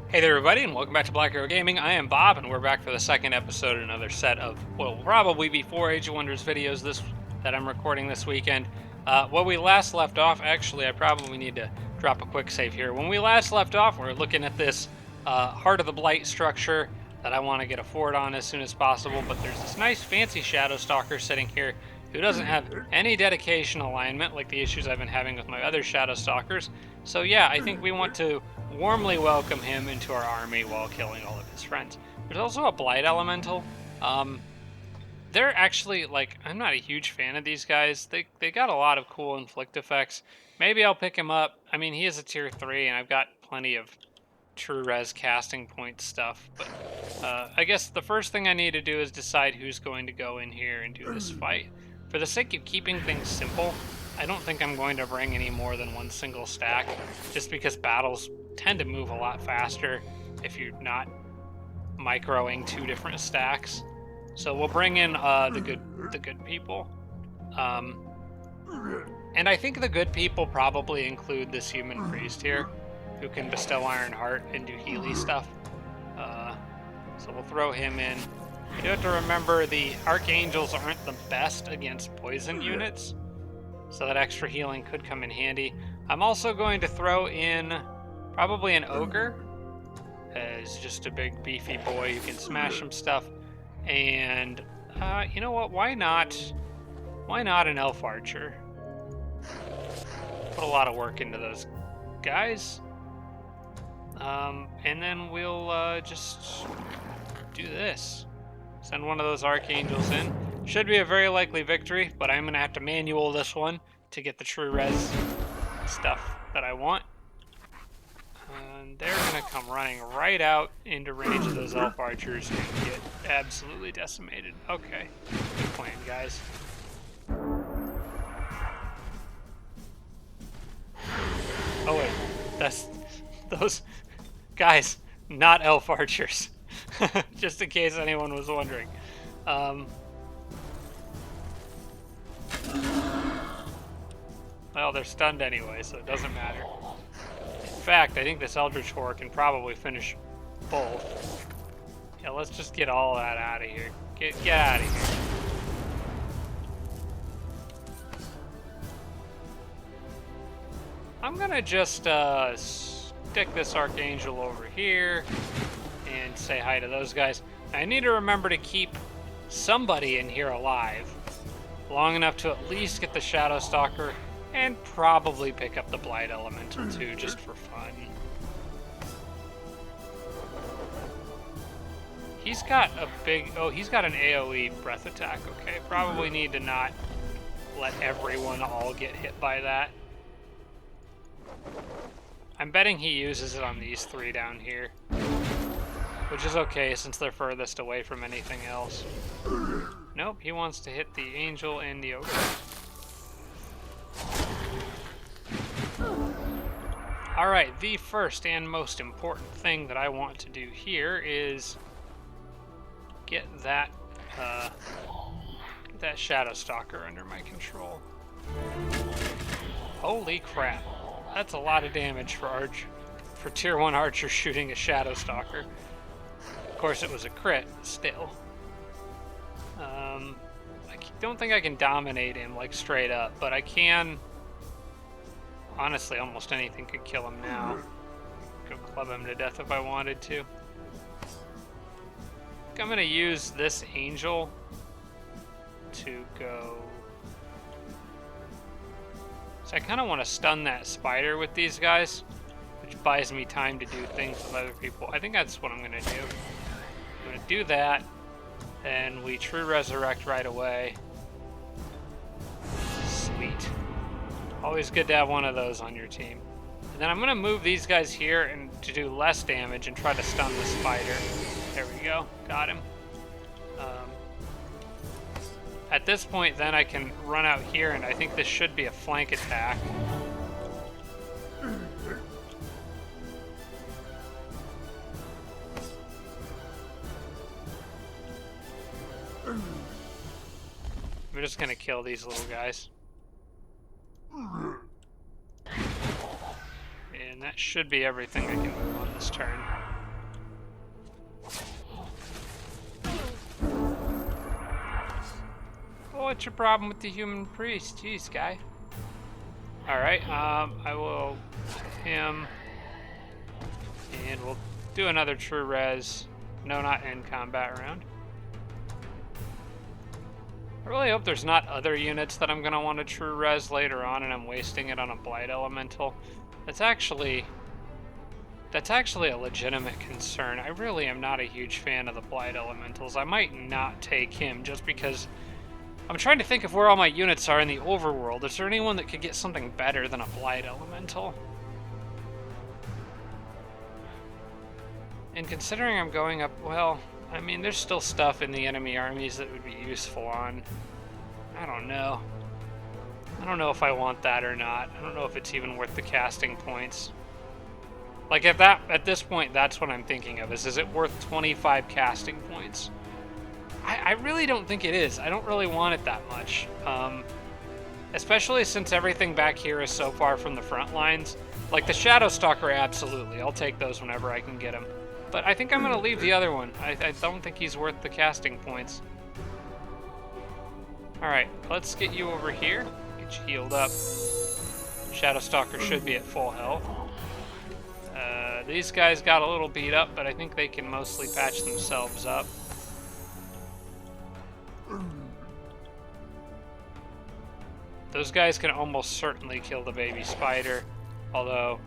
Hey there everybody, and welcome back to Black Arrow Gaming. I am Bob, and we're back for the second episode in another set of what will probably be 4 Age of Wonders videos that I'm recording this weekend. Where we last left off, actually I probably need to drop a quick save here. When we last left off, we were looking at this Heart of the Blight structure that I want to get a fort on as soon as possible, but there's this nice fancy Shadow Stalker sitting here who doesn't have any dedication alignment like the issues I've been having with my other Shadow Stalkers. So yeah, I think we want to warmly welcome him into our army while killing all of his friends. There's also a Blight Elemental. They're actually, like, I'm not a huge fan of these guys. They got a lot of cool inflict effects. Maybe I'll pick him up. I mean, he is a tier 3, and I've got plenty of true res casting point stuff. But I guess the first thing I need to do is decide who's going to go in here and do this fight. For the sake of keeping things simple, I don't think I'm going to bring any more than one single stack, just because battles tend to move a lot faster if you're not microing 2 different stacks. So we'll bring in the good people. And I think the good people probably include this human priest here, who can bestow Iron Heart and do Healy stuff. So we'll throw him in. You have to remember the Archangels aren't the best against poison units, so that extra healing could come in handy. I'm also going to throw in probably an Ogre as just a big beefy boy who can smash some stuff. And you know what? Why not an Elf Archer? Put a lot of work into those guys. And then we'll just do this. Send one of those Archangels in. Should be a very likely victory, but I'm going to have to manual this one to get the true res stuff that I want. And they're going to come running right out into range of those Elf Archers and get absolutely decimated. Okay, good plan, guys. Oh wait, that's those guys, not Elf Archers. Just in case anyone was wondering. Well, they're stunned anyway, so it doesn't matter. In fact, I think this Eldritch Horde can probably finish both. Yeah, let's just get all of that out of here. Get out of here. I'm gonna just stick this Archangel over here and say hi to those guys. I need to remember to keep somebody in here alive long enough to at least get the Shadow Stalker and probably pick up the Blight Elemental too, just for fun. He's got a big... Oh, he's got an AoE breath attack. Okay, probably need to not let everyone all get hit by that. I'm betting he uses it on these 3 down here, which is okay since they're furthest away from anything else. Nope, he wants to hit the Angel and the Ogre. Alright, the first and most important thing that I want to do here is get that Shadow Stalker under my control. Holy crap. That's a lot of damage for tier 1 Archer shooting a Shadow Stalker. Of course it was a crit, still. I don't think I can dominate him, like, straight up, but I can... Honestly, almost anything could kill him now. Go club him to death if I wanted to. I'm gonna use this Angel to go... So I kind of want to stun that Spider with these guys, which buys me time to do things with other people. I think that's what I'm gonna do. I'm gonna do that, and we true resurrect right away. Sweet. Always good to have one of those on your team. And then I'm going to move these guys here and to do less damage and try to stun the Spider. There we go. Got him. At this point, then I can run out here, and I think this should be a flank attack. We're just going to kill these little guys. And that should be everything I can move on this turn. what's your problem with the human priest? Jeez, guy. Alright, I will him. And we'll do another true res. No, not in combat round. I really hope there's not other units that I'm going to want to true res later on and I'm wasting it on a Blight Elemental. That's actually a legitimate concern. I really am not a huge fan of the Blight Elementals. I might not take him just because I'm trying to think of where all my units are in the overworld. Is there anyone that could get something better than a Blight Elemental? And considering I'm going up, well, I mean, there's still stuff in the enemy armies that would be useful on. I don't know. I don't know if I want that or not. I don't know if it's even worth the casting points. Like, at this point, that's what I'm thinking of, is it worth 25 casting points? I really don't think it is. I don't really want it that much. Especially since everything back here is so far from the front lines. Like, the Shadow Stalker, absolutely. I'll take those whenever I can get them. But I think I'm going to leave the other one. I don't think he's worth the casting points. Alright, let's get you over here. Get you healed up. Shadow Stalker should be at full health. These guys got a little beat up, but I think they can mostly patch themselves up. Those guys can almost certainly kill the baby spider, although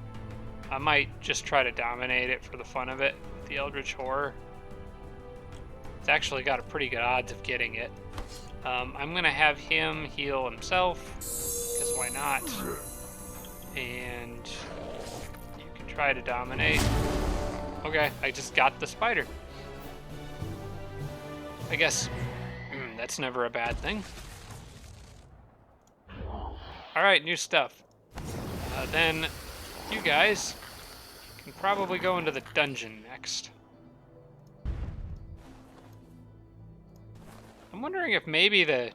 I might just try to dominate it for the fun of it with the Eldritch Horror. It's actually got a pretty good odds of getting it. I'm going to have him heal himself, because why not? And you can try to dominate. Okay, I just got the spider. I guess that's never a bad thing. Alright, new stuff. Then you guys can probably go into the dungeon next. I'm wondering if maybe the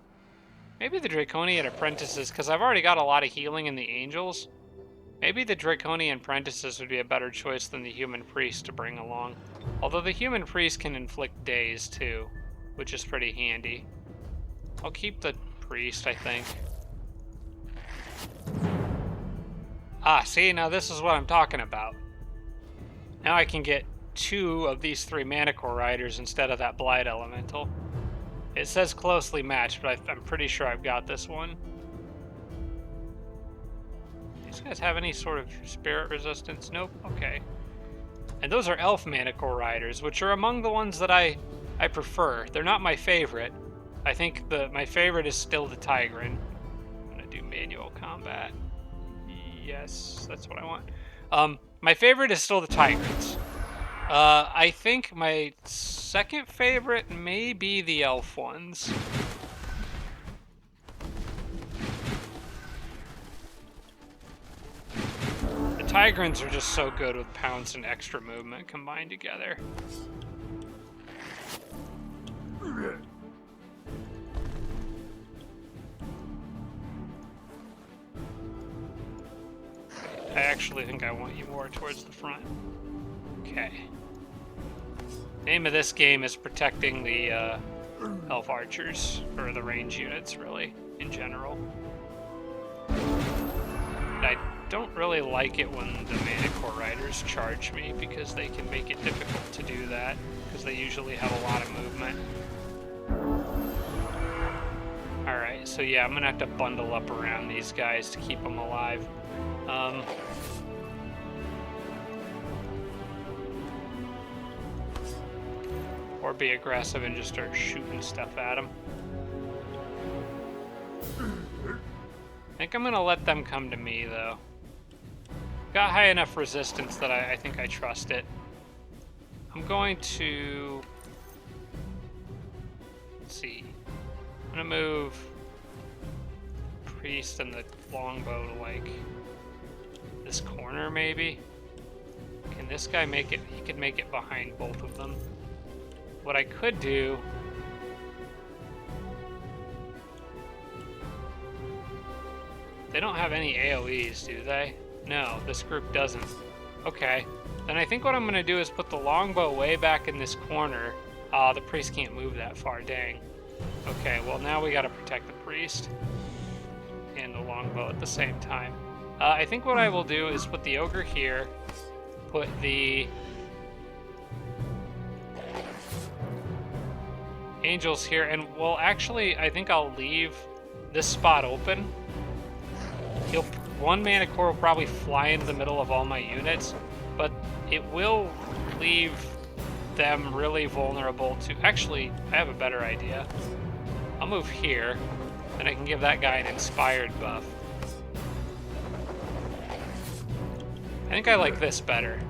Draconian Apprentices, because I've already got a lot of healing in the Angels, maybe the Draconian Apprentices would be a better choice than the Human Priest to bring along. Although the Human Priest can inflict daze too, which is pretty handy. I'll keep the Priest, I think. Ah, see, now this is what I'm talking about. Now I can get 2 of these 3 Manicore Riders instead of that Blight Elemental. It says closely matched, but I'm pretty sure I've got this one. These guys have any sort of spirit resistance? Nope, okay. And those are Elf Manicore Riders, which are among the ones that I prefer. They're not my favorite. I think my favorite is still the Tigran. I'm gonna do manual combat. Yes, that's what I want. My favorite is still the Tigrants. I think my second favorite may be the Elf ones. The Tigrants are just so good with pounce and extra movement combined together. I actually think I want you more towards the front. Okay. Name of this game is protecting the elf archers, or the range units, really, in general. But I don't really like it when the Manicore Riders charge me, because they can make it difficult to do that, because they usually have a lot of movement. Alright, so yeah, I'm gonna have to bundle up around these guys to keep them alive. Or be aggressive and just start shooting stuff at them. I think I'm gonna let them come to me, though. Got high enough resistance that I think I trust it. I'm going to... Let's see. I'm gonna move Priest and the longbow to, like, this corner, maybe? Can this guy make it? He could make it behind both of them. What I could do... They don't have any AoEs, do they? No, this group doesn't. Okay. Then I think what I'm going to do is put the longbow way back in this corner. The priest can't move that far, dang. Okay, well now we gotta protect the priest and the longbow at the same time. I think what I will do is put the ogre here, put the angels here, and well, actually, I think I'll leave this spot open. One mana core will probably fly into the middle of all my units, but it will leave them really vulnerable to... Actually, I have a better idea. I'll move here, and I can give that guy an inspired buff. I think I like this better.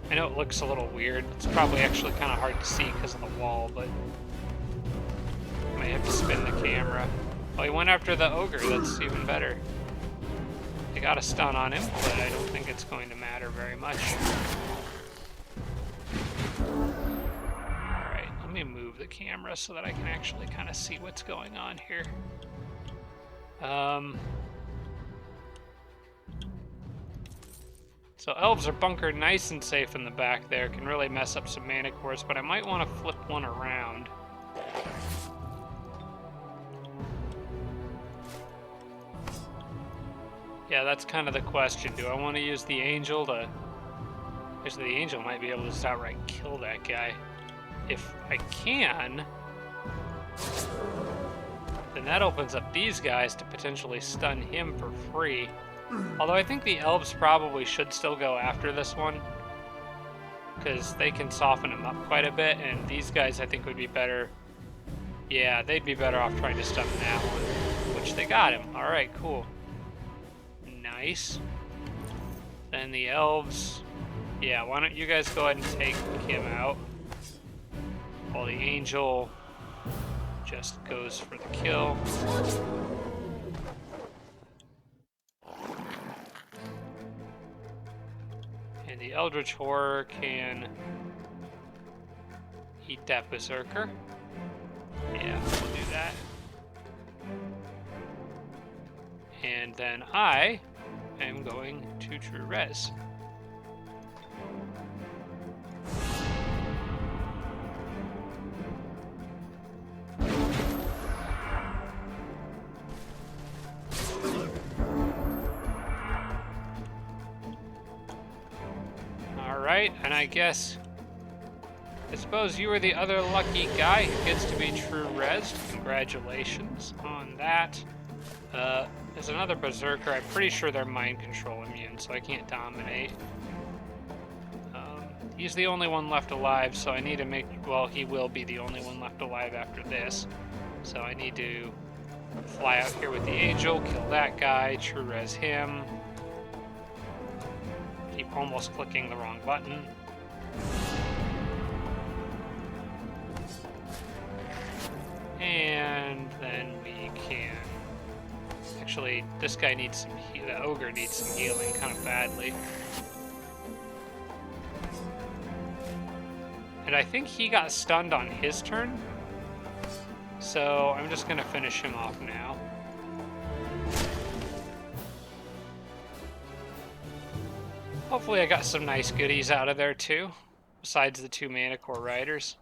I know it looks a little weird. It's probably actually kind of hard to see because of the wall, but I might have to spin the camera. Oh, he went after the ogre. That's even better. I got a stun on him, but I don't think it's going to matter very much. Alright, let me move the camera so that I can actually kind of see what's going on here. So elves are bunkered nice and safe in the back there. Can really mess up some mana cores, but I might want to flip one around. Yeah, that's kind of the question. Do I want to use the angel to... Actually, the angel might be able to just outright kill that guy. If I can, then that opens up these guys to potentially stun him for free. Although I think the elves probably should still go after this one, because they can soften him up quite a bit, and these guys I think would be better. Yeah, they'd be better off trying to stun that one, which they got him. Alright, cool. Nice. Then the elves. Yeah, why don't you guys go ahead and take him out, while the angel just goes for the kill. And the Eldritch Horror can eat that Berserker. Yeah, we'll do that. And then I am going to true res. Alright, and I suppose you were the other lucky guy who gets to be true res. Congratulations on that. There's another Berserker. I'm pretty sure they're mind control immune, so I can't dominate. He's the only one left alive, so I need to make... Well, he will be the only one left alive after this. So I need to fly out here with the angel, kill that guy, true res him. Keep almost clicking the wrong button. And then we can... Actually, this guy needs some... The ogre needs some healing kind of badly. And I think he got stunned on his turn. So I'm just going to finish him off now. Hopefully I got some nice goodies out of there too, besides the 2 mana core riders.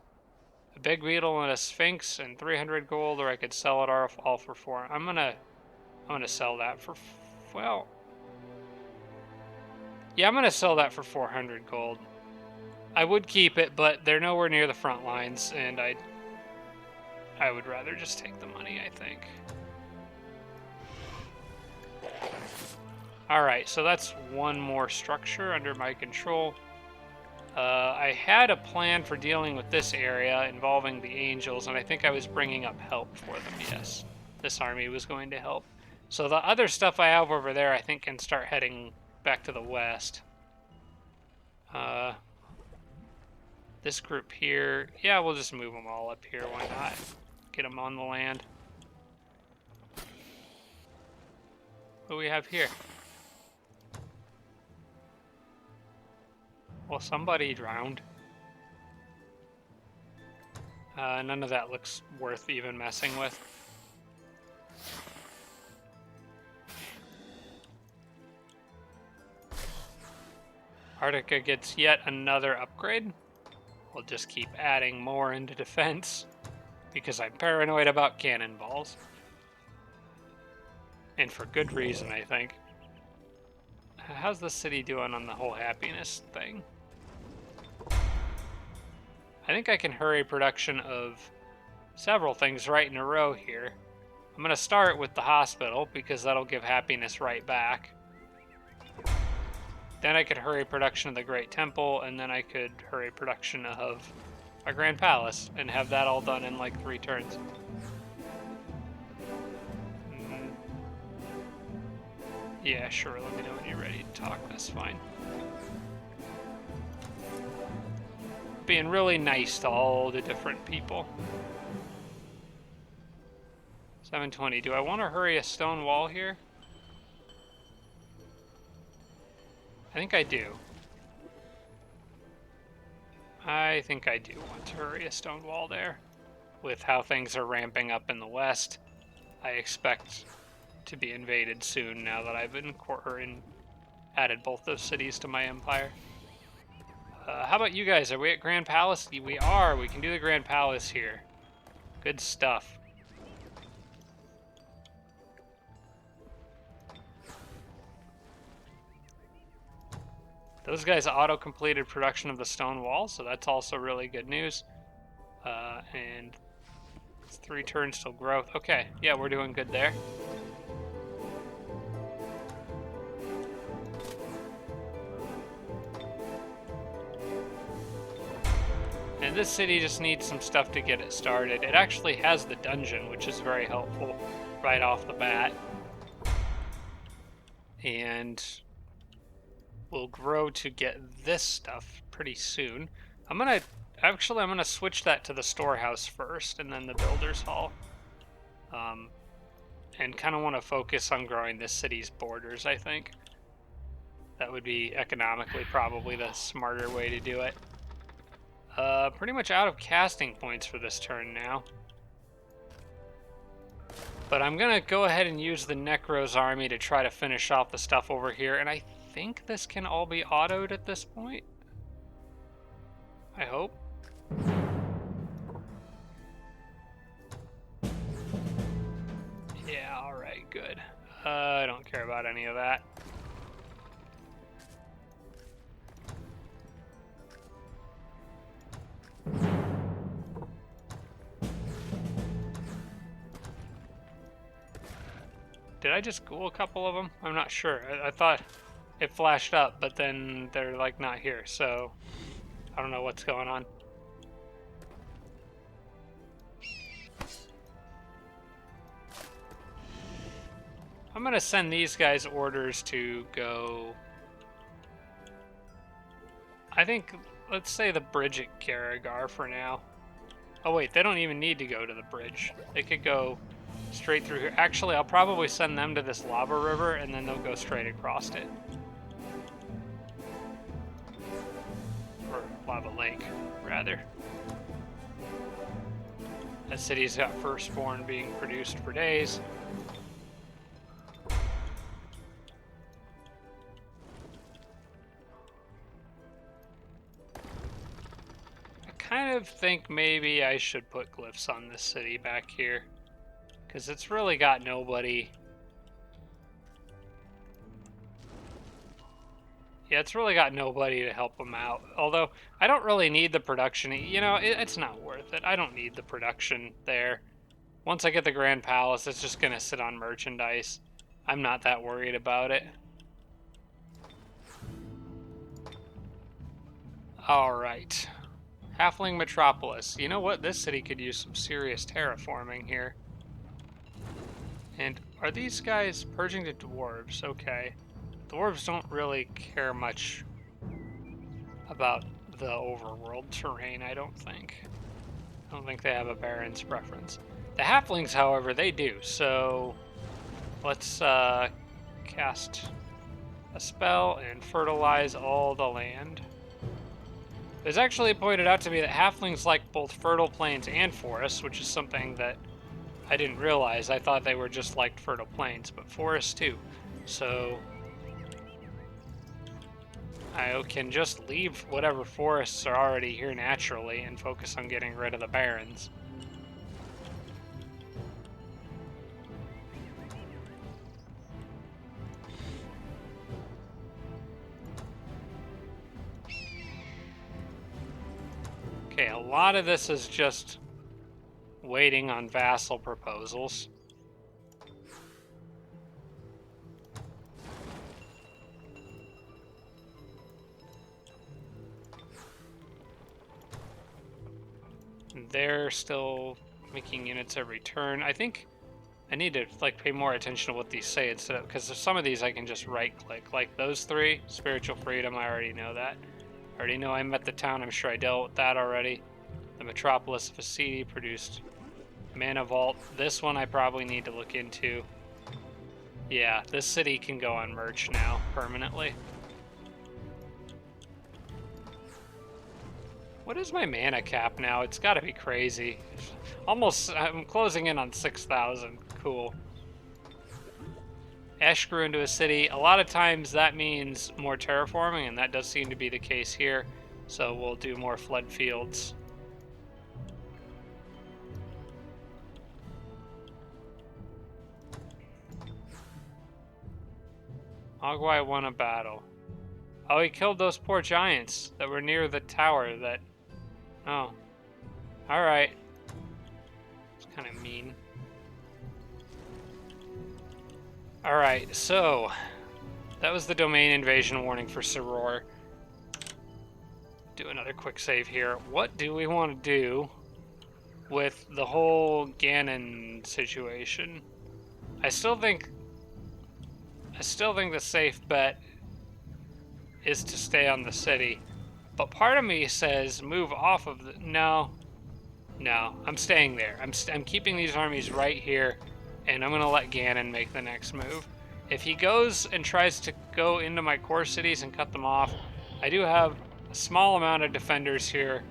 A big beetle and a sphinx and 300 gold, or I could sell it all for 4. I'm gonna sell that for, well, yeah, I'm gonna sell that for 400 gold. I would keep it, but they're nowhere near the front lines, and I would rather just take the money, I think. Alright, so that's one more structure under my control. I had a plan for dealing with this area involving the angels, and I think I was bringing up help for them, yes. This army was going to help. So the other stuff I have over there, I think, can start heading back to the west. This group here, yeah, we'll just move them all up here, why not? Get them on the land. What do we have here? Well, somebody drowned. None of that looks worth even messing with. Arctica gets yet another upgrade. We'll just keep adding more into defense. because I'm paranoid about cannonballs. And for good reason, I think. How's the city doing on the whole happiness thing? I think I can hurry production of several things right in a row here. I'm going to start with the hospital because that'll give happiness right back. Then I could hurry production of the Great Temple, and then I could hurry production of a Grand Palace and have that all done in like 3 turns. Yeah, sure, let me know when you're ready to talk, that's fine. Being really nice to all the different people. 720, do I want to hurry a stone wall here? I think I do. I think I do want to hurry a stone wall there. With how things are ramping up in the west, I expect to be invaded soon now that I've been added both those cities to my empire. How about you guys? Are we at Grand Palace? We are. We can do the Grand Palace here. Good stuff. Those guys auto-completed production of the stone wall, so that's also really good news. And it's 3 turns till growth. Okay, yeah, we're doing good there. And this city just needs some stuff to get it started. It actually has the dungeon, which is very helpful right off the bat. And we'll grow to get this stuff pretty soon. I'm gonna switch that to the storehouse first and then the builder's hall. And kind of want to focus on growing this city's borders, I think. That would be economically probably the smarter way to do it. Pretty much out of casting points for this turn now. But I'm gonna go ahead and use the Necro's army to try to finish off the stuff over here, and I think this can all be autoed at this point. I hope. Yeah, alright, good. I don't care about any of that. Did I just ghoul a couple of them? I'm not sure. I thought it flashed up, but then they're like not here, so I don't know what's going on. I'm gonna send these guys orders to go. I think, let's say the bridge at Karagar for now. Oh wait, they don't even need to go to the bridge. They could go straight through here. Actually, I'll probably send them to this lava river and then they'll go straight across it. Or lava lake, rather. That city's got firstborn being produced for days. I kind of think maybe I should put glyphs on this city back here, because it's really got nobody. Yeah, it's really got nobody to help them out. Although, I don't really need the production. You know, it's not worth it. I don't need the production there. Once I get the Grand Palace, it's just going to sit on merchandise. I'm not that worried about it. Alright. Halfling Metropolis. You know what? This city could use some serious terraforming here. And are these guys purging the dwarves? Okay. Dwarves don't really care much about the overworld terrain, I don't think. I don't think they have a Baron's preference. The halflings, however, they do. So let's cast a spell and fertilize all the land. It was actually pointed out to me that halflings like both fertile plains and forests, which is something that I didn't realize. I thought they were just like fertile plains, but forests too. So I can just leave whatever forests are already here naturally and focus on getting rid of the barrens. lot of this is just waiting on vassal proposals. They're still making units every turn. I think I need to like pay more attention to what these say instead of, because some of these I can just right click, like those three. Spiritual freedom, I already know that. I already know I met the town, I'm sure I dealt with that already. The metropolis of a city produced mana vault. This one I probably need to look into. Yeah, this city can go on merch now permanently. What is my mana cap now? It's got to be crazy. Almost, I'm closing in on 6,000. Cool. Ash grew into a city. A lot of times that means more terraforming, and that does seem to be the case here. So we'll do more flood fields. Mogwai won a battle. Oh, he killed those poor giants that were near the tower that... Oh. Alright. It's kind of mean. Alright, so... that was the domain invasion warning for Soror. Do another quick save here. What do we want to do with the whole Ganon situation? I still think the safe bet is to stay on the city. But part of me says move off of the... No, I'm staying there. I'm keeping these armies right here, and I'm going to let Ganon make the next move. If he goes and tries to go into my core cities and cut them off, I do have a small amount of defenders here.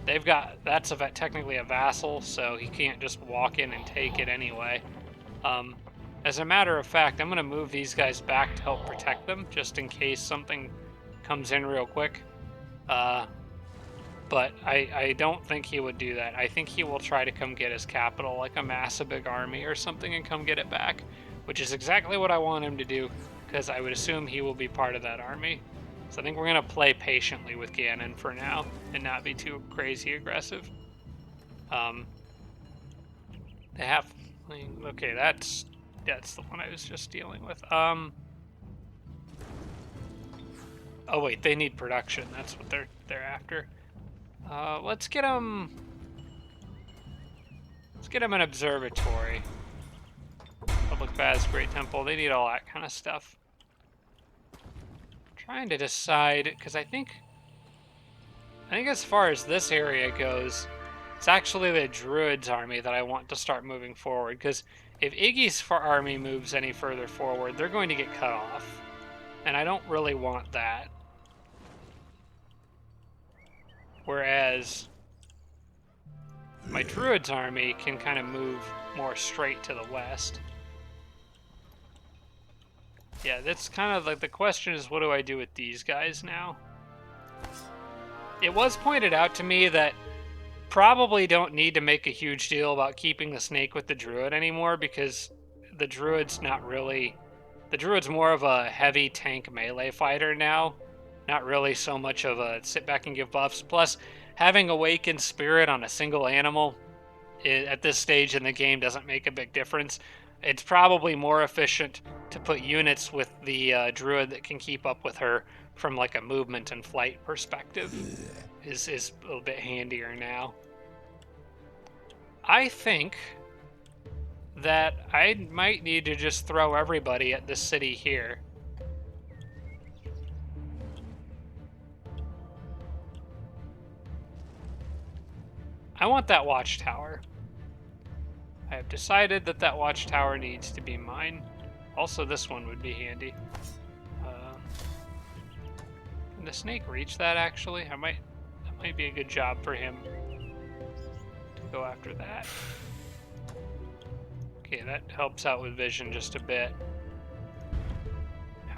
They've got... that's technically a vassal, so he can't just walk in and take it anyway. As a matter of fact, I'm going to move these guys back to help protect them, just in case something comes in real quick. But I don't think he would do that. I think he will try to come get his capital, like amass a big army or something and come get it back, which is exactly what I want him to do, because I would assume he will be part of that army. So I think we're going to play patiently with Ganon for now and not be too crazy aggressive. They have... okay, that's the one I was just dealing with. Oh wait, they need production. That's what they're after. Let's get them an observatory. Public baths, Great Temple. They need all that kind of stuff. I'm trying to decide, because I think as far as this area goes, it's actually the Druids army that I want to start moving forward, because if Iggy's army moves any further forward, they're going to get cut off. And I don't really want that. Whereas my Druids army can kind of move more straight to the west. Yeah, that's kind of like the question is, what do I do with these guys now? It was pointed out to me that probably don't need to make a huge deal about keeping the snake with the Druid anymore, because the Druid's not really... the Druid's more of a heavy tank melee fighter now. Not really so much of a sit back and give buffs. Plus, having Awakened Spirit on a single animal at this stage in the game doesn't make a big difference. It's probably more efficient to put units with the Druid that can keep up with her from like a movement and flight perspective. Is a little bit handier now. I think that I might need to just throw everybody at this city here. I want that watchtower. I have decided that that watchtower needs to be mine. Also, this one would be handy. Can the snake reach that, actually? That might be a good job for him to go after that. Okay, that helps out with vision just a bit.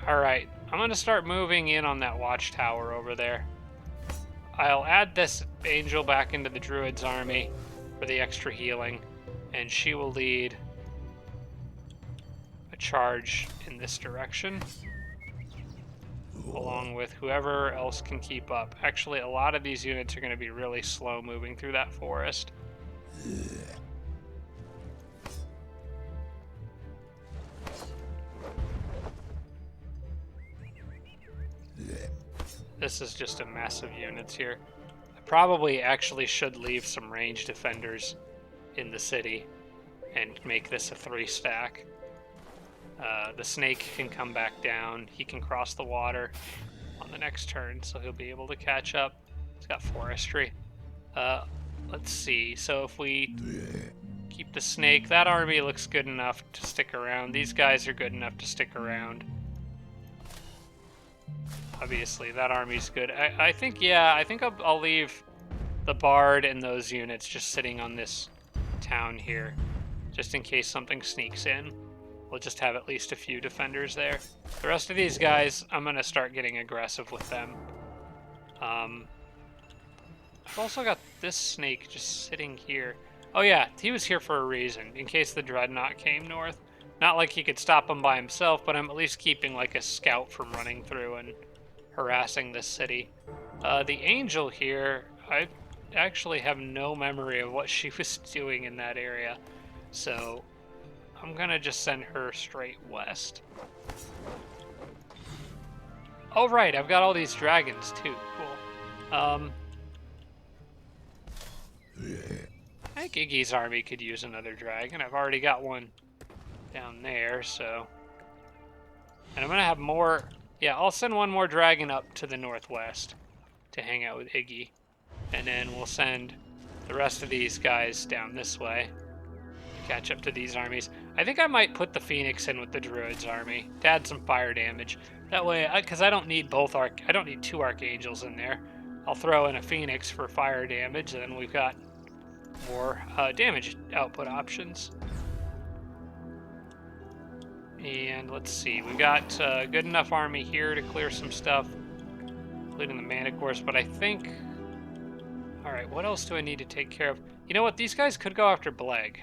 Alright, I'm going to start moving in on that watchtower over there. I'll add this angel back into the Druid's army for the extra healing, and she will lead a charge in this direction. along with whoever else can keep up. Actually, a lot of these units are going to be really slow moving through that forest. This is just a mess of units here. I probably actually should leave some range defenders in the city and make this a 3-stack. The snake can come back down. He can cross the water on the next turn, so he'll be able to catch up. He's got forestry. Let's see. So if we keep the snake, that army looks good enough to stick around. These guys are good enough to stick around. Obviously, that army's good. I think I'll leave the Bard and those units just sitting on this town here, just in case something sneaks in. We'll just have at least a few defenders there. The rest of these guys, I'm going to start getting aggressive with them. I've also got this snake just sitting here. Oh yeah, he was here for a reason, in case the Dreadnought came north. Not like he could stop him by himself, but I'm at least keeping like a scout from running through and harassing this city. The Angel here, I actually have no memory of what she was doing in that area, so I'm gonna just send her straight west. Oh right, I've got all these dragons too. Cool. I think Iggy's army could use another dragon. I've already got one down there, so. And I'm gonna have more. Yeah, I'll send one more dragon up to the northwest to hang out with Iggy, and then we'll send the rest of these guys down this way to catch up to these armies. I think I might put the Phoenix in with the Druid's army to add some fire damage. That way, because I don't need I don't need 2 Archangels in there. I'll throw in a Phoenix for fire damage, and then we've got more damage output options. And let's see, we got a good enough army here to clear some stuff, including the Manticores, but I think... Alright, what else do I need to take care of? You know what, these guys could go after Bleg.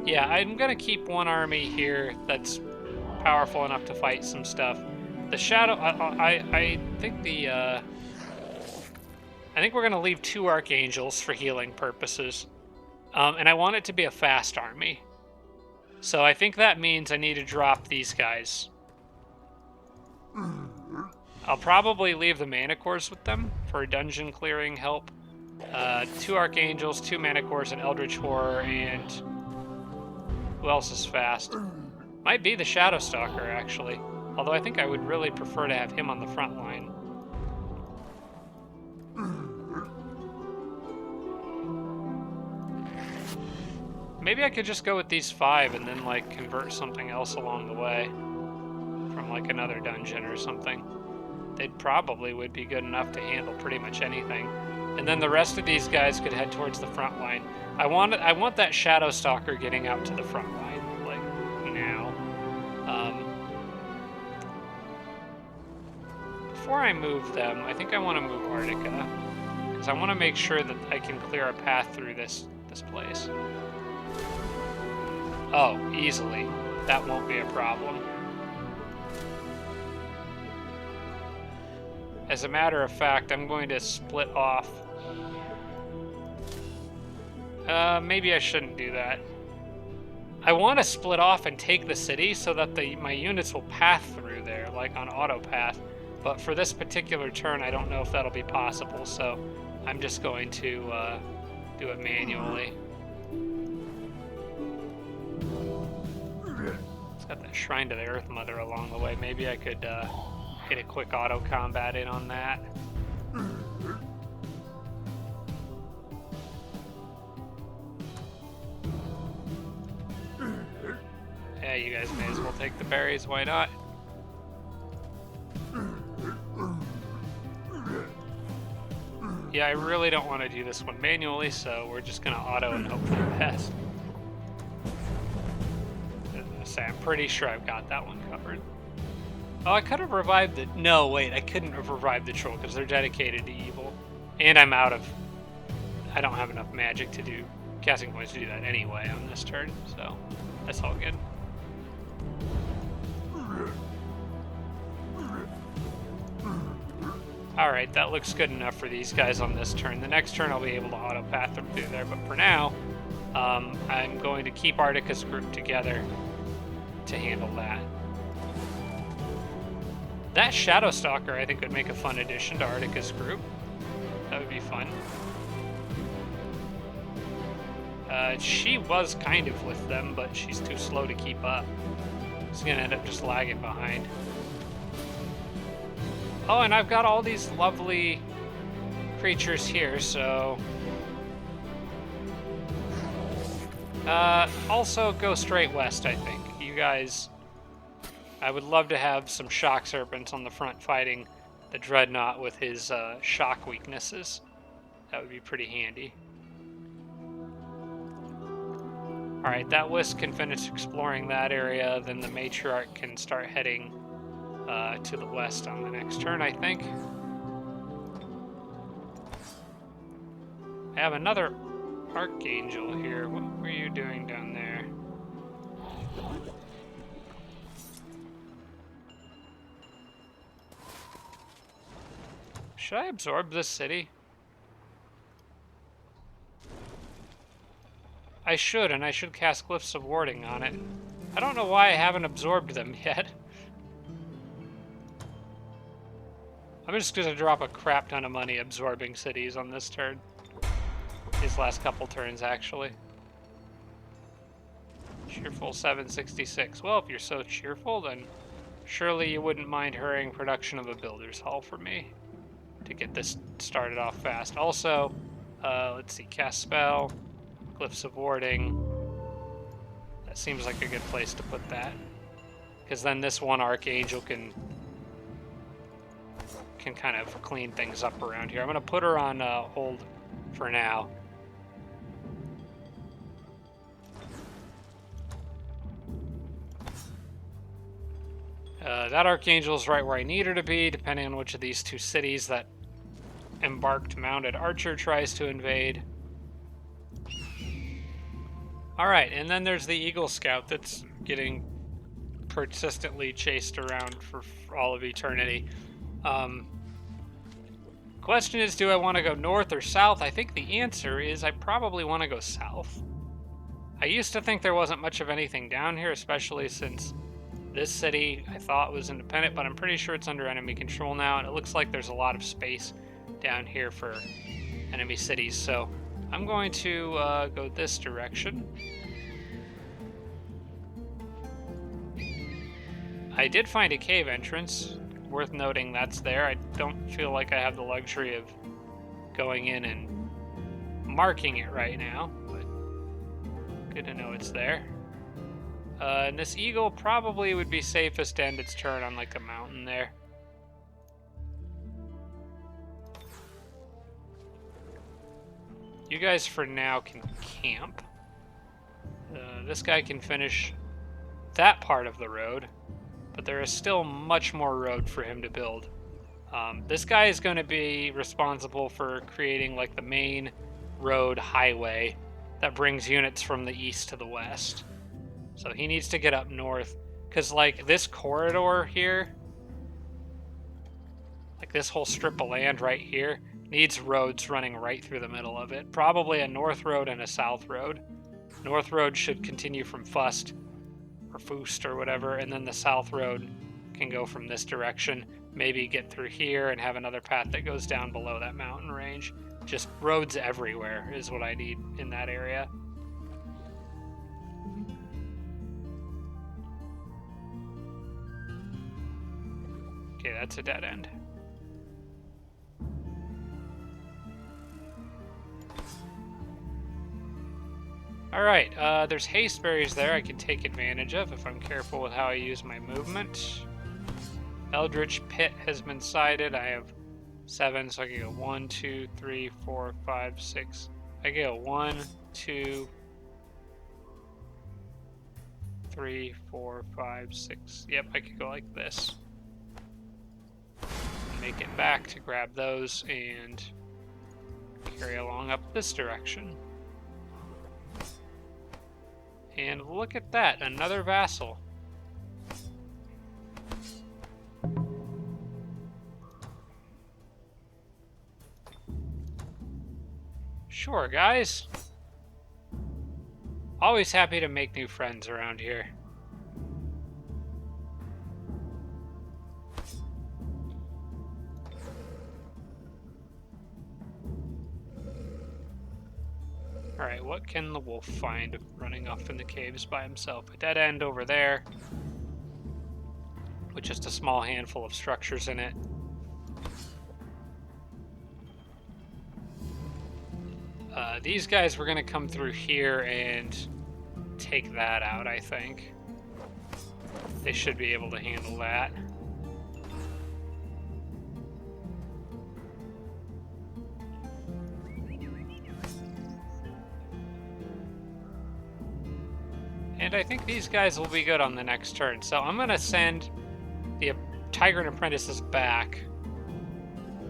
Yeah, I'm gonna keep one army here that's powerful enough to fight some stuff. The Shadow, I think the, I think we're gonna leave 2 Archangels for healing purposes. And I want it to be a fast army. So I think that means I need to drop these guys. I'll probably leave the Manticores with them for dungeon clearing help. 2 Archangels, 2 Manticores, an Eldritch Horror, and who else is fast? Might be the Shadowstalker, actually. Although I think I would really prefer to have him on the front line. Maybe I could just go with these 5 and then, like, convert something else along the way. From, like, another dungeon or something. They probably would be good enough to handle pretty much anything. And then the rest of these guys could head towards the front line. I want that Shadowstalker getting out to the front line, like, now. Before I move them, I think I want to move Arctica. Because I want to make sure that I can clear a path through this place. Oh, easily. That won't be a problem. As a matter of fact, I'm going to split off. Maybe I shouldn't do that. I want to split off and take the city so that my units will path through there, like on auto path. But for this particular turn, I don't know if that'll be possible, so I'm just going to do it manually. It's got that Shrine to the Earth Mother along the way. Maybe I could get a quick auto combat in on that. Yeah, you guys may as well take the berries, why not? Yeah, I really don't want to do this one manually, so we're just gonna auto and hope for the best. I'm pretty sure I've got that one covered. Oh, I could have revived it. No, wait, I couldn't have revived the troll because they're dedicated to evil. And I don't have enough magic to do casting points to do that anyway on this turn, so that's all good. Alright, that looks good enough for these guys on this turn. The next turn I'll be able to auto-path them through there, but for now, I'm going to keep Arcticus group together to handle that. That Shadow Stalker, I think, would make a fun addition to Arcticus group. That would be fun. She was kind of with them, but she's too slow to keep up. She's gonna end up just lagging behind. Oh, and I've got all these lovely creatures here, so... also go straight west, I think. You guys... I would love to have some Shock Serpents on the front fighting the Dreadnought with his shock weaknesses. That would be pretty handy. Alright, that Wisp can finish exploring that area, then the Matriarch can start heading to the west on the next turn, I think. I have another Archangel here. What were you doing down there? Should I absorb this city? I should, and I should cast Glyphs of Warding on it. I don't know why I haven't absorbed them yet. I'm just going to drop a crap ton of money absorbing cities on this turn. These last couple turns, actually. Cheerful 766. Well, if you're so cheerful, then surely you wouldn't mind hurrying production of a Builder's Hall for me to get this started off fast. Also, let's see, cast spell, Glyphs of Warding. That seems like a good place to put that, because then this one Archangel can kind of clean things up around here. I'm going to put her on hold for now. That Archangel's right where I need her to be, depending on which of these two cities that embarked mounted archer tries to invade. Alright, and then there's the Eagle Scout that's getting persistently chased around for all of eternity. Question is, do I want to go north or south? I think the answer is I probably want to go south. I used to think there wasn't much of anything down here, especially since this city I thought was independent, but I'm pretty sure it's under enemy control now, and it looks like there's a lot of space down here for enemy cities, so I'm going to go this direction. I did find a cave entrance. Worth noting that's there. I don't feel like I have the luxury of going in and marking it right now, but good to know it's there. And this eagle probably would be safest to end its turn on like a mountain there. You guys for now can camp. This guy can finish that part of the road, but there is still much more road for him to build. This guy is going to be responsible for creating like the main road highway that brings units from the east to the west. So he needs to get up north, because like this corridor here, like this whole strip of land right here, needs roads running right through the middle of it. Probably a north road and a south road. North road should continue from Fust or Fust or whatever, and then the south road can go from this direction, maybe get through here and have another path that goes down below that mountain range. Just roads everywhere is what I need in that area. Okay, that's a dead end. Alright, there's haste berries there I can take advantage of if I'm careful with how I use my movement. Eldritch Pit has been sighted. I have 7, so I can go 1, 2, 3, 4, 5, 6. I can go 1, 2, 3, 4, 5, 6. Yep, I could go like this. Make it back to grab those and carry along up this direction. And look at that, another vassal. Sure, guys. Always happy to make new friends around here. Alright, what can the wolf find running off in the caves by himself? A dead end over there, with just a small handful of structures in it. These guys were going to come through here and take that out, I think. They should be able to handle that. And I think these guys will be good on the next turn. So I'm going to send the Tiger Apprentices back.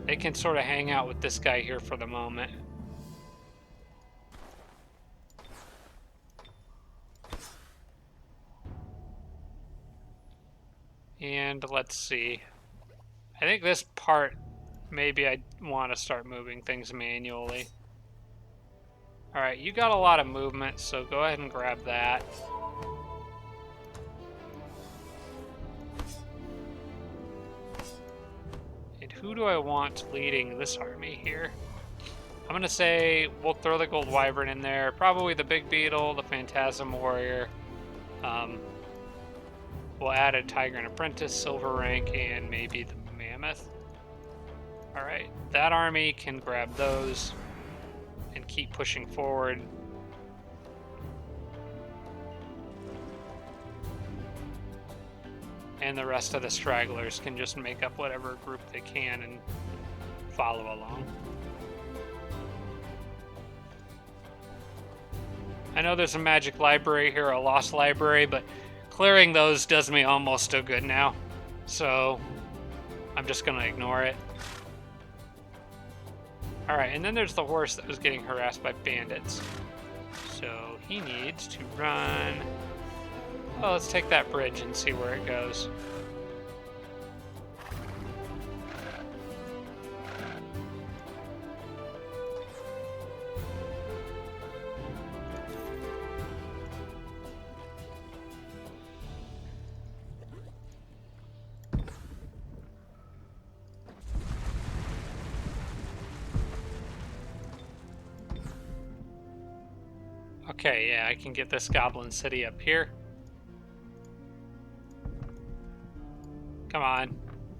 They can sort of hang out with this guy here for the moment. And let's see. I think this part, maybe I want to start moving things manually. Alright, you got a lot of movement, so go ahead and grab that. And who do I want leading this army here? I'm going to say we'll throw the Gold Wyvern in there. Probably the Big Beetle, the Phantasm Warrior. We'll add a Tiger and Apprentice, Silver Rank, and maybe the Mammoth. Alright, that army can grab those and keep pushing forward. And the rest of the stragglers can just make up whatever group they can and follow along. I know there's a magic library here, a lost library, but clearing those does me almost no good now, so I'm just going to ignore it. Alright, and then there's the horse that was getting harassed by bandits. So he needs to run... Oh, let's take that bridge and see where it goes. Okay, yeah, I can get this Goblin City up here. Come on.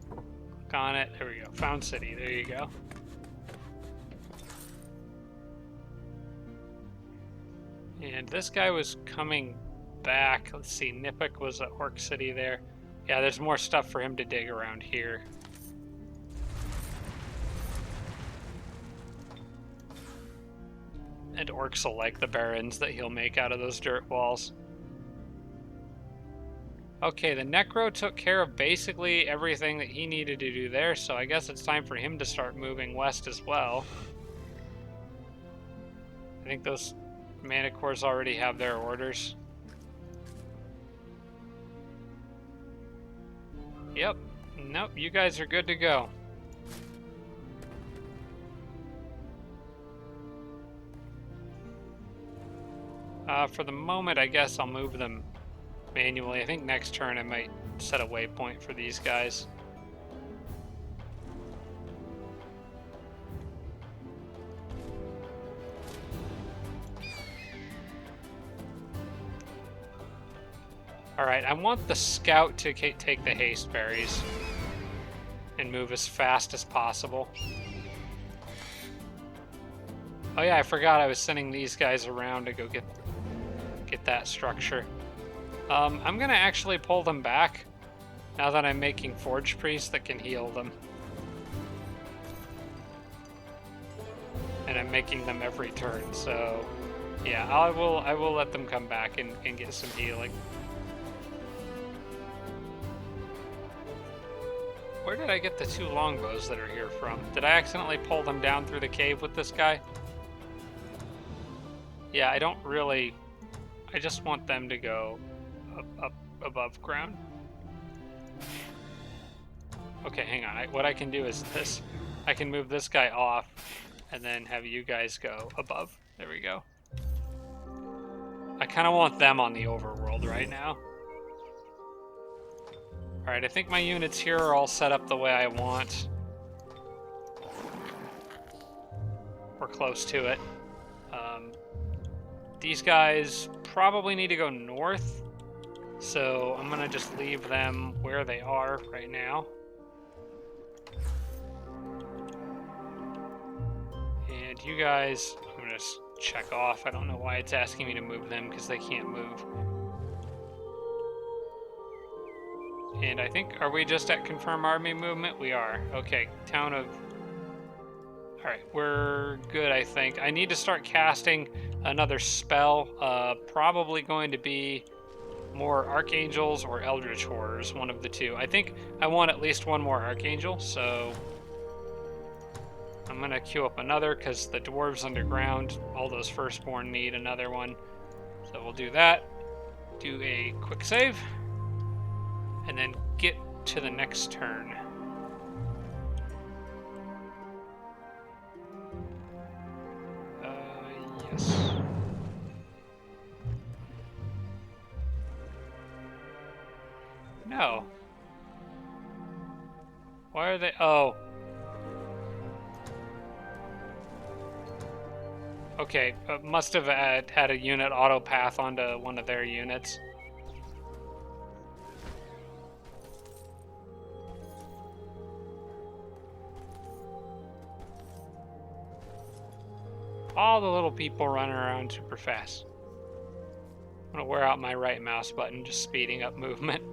Click on it. There we go. Found City. There you go. And this guy was coming back. Let's see. Nipik was at Orc City there. Yeah, there's more stuff for him to dig around here. And orcs will like the barons that he'll make out of those dirt walls. Okay, the Necro took care of basically everything that he needed to do there, so I guess it's time for him to start moving west as well. I think those Manticores already have their orders. Yep. Nope, you guys are good to go. For the moment, I guess I'll move them manually. I think next turn I might set a waypoint for these guys. Alright, I want the scout to take the haste berries and move as fast as possible. Oh yeah, I forgot I was sending these guys around to go get that structure. I'm gonna actually pull them back now that I'm making Forge Priests that can heal them. And I'm making them every turn, so yeah, I will let them come back and get some healing. Where did I get the two longbows that are here from? Did I accidentally pull them down through the cave with this guy? Yeah, I don't really I just want them to go up above ground. Okay, hang on. What I can do is this. I can move this guy off and then have you guys go above. There we go. I kind of want them on the overworld right now. Alright, I think my units here are all set up the way I want. We're close to it. These guys probably need to go north, so I'm going to just leave them where they are right now. And you guys, I'm going to just check off. I don't know why it's asking me to move them, because they can't move. And I think, are we just at confirm army movement? We are. Okay, town of... Alright, we're good, I think. I need to start casting another spell. Probably going to be more Archangels or Eldritch Horrors, one of the two. I think I want at least one more Archangel, so... I'm going to queue up another, because the Dwarves underground, all those Firstborn need another one. So we'll do that. Do a quick save. And then get to the next turn. Yes. No. Why are they... Oh. Okay, must have had a unit auto path onto one of their units. All the little people running around super fast. I'm gonna wear out my right mouse button, just speeding up movement.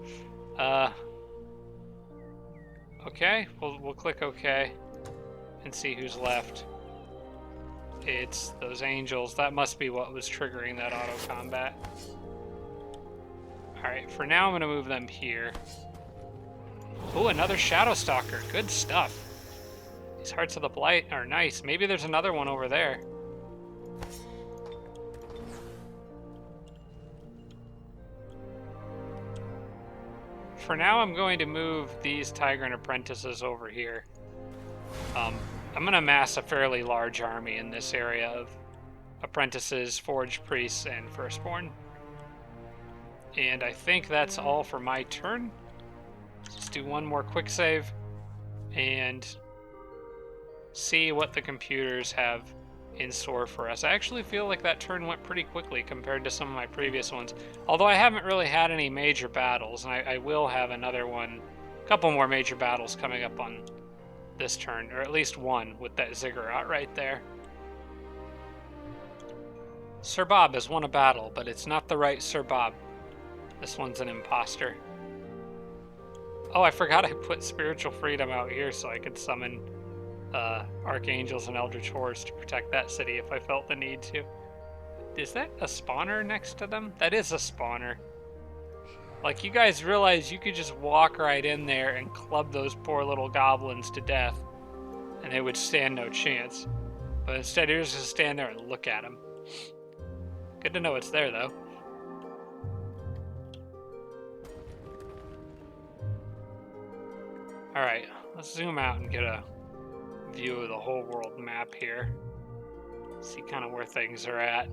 Okay, we'll click OK and see who's left. It's those angels. That must be what was triggering that auto combat. Alright, for now I'm gonna move them here. Oh, another Shadow Stalker. Good stuff. These Hearts of the Blight are nice. Maybe there's another one over there. For now, I'm going to move these Tigrant Apprentices over here. I'm going to amass a fairly large army in this area of Apprentices, Forge Priests, and Firstborn. And I think that's all for my turn. Let's do one more quick save and see what the computers have in store for us. I actually feel like that turn went pretty quickly compared to some of my previous ones. Although I haven't really had any major battles, and I will have another one, a couple more major battles coming up on this turn, or at least one with that Ziggurat right there. Sir Bob has won a battle, but it's not the right Sir Bob. This one's an imposter. Oh, I forgot I put Spiritual Freedom out here so I could summon Archangels and Eldritch Horrors to protect that city if I felt the need to. Is that a spawner next to them? That is a spawner. Like, you guys realize you could just walk right in there and club those poor little goblins to death, and they would stand no chance. But instead, you're just gonna stand there and look at them. Good to know it's there, though. Alright, let's zoom out and get a view of the whole world map here. See kind of where things are at.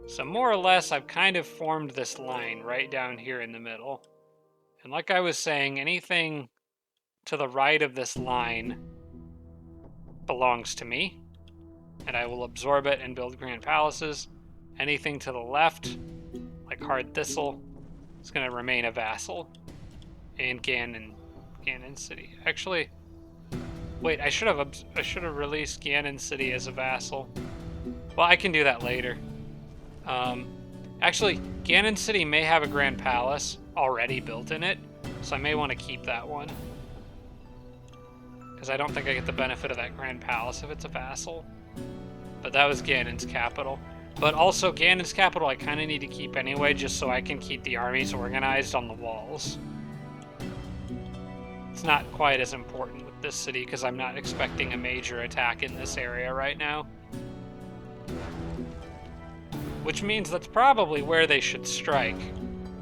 So more or less, I've kind of formed this line right down here in the middle. And like I was saying, anything to the right of this line belongs to me, and I will absorb it and build grand palaces. Anything to the left, like Hard Thistle, is going to remain a vassal. And Ganon City. Actually, wait, I should have released Ganon City as a vassal. Well, I can do that later. Actually, Ganon City may have a grand palace already built in it, so I may want to keep that one. Because I don't think I get the benefit of that grand palace if it's a vassal. But that was Ganon's capital. But also, Ganon's capital I kind of need to keep anyway, just so I can keep the armies organized on the walls. It's not quite as important with this city, because I'm not expecting a major attack in this area right now. which means that's probably where they should strike,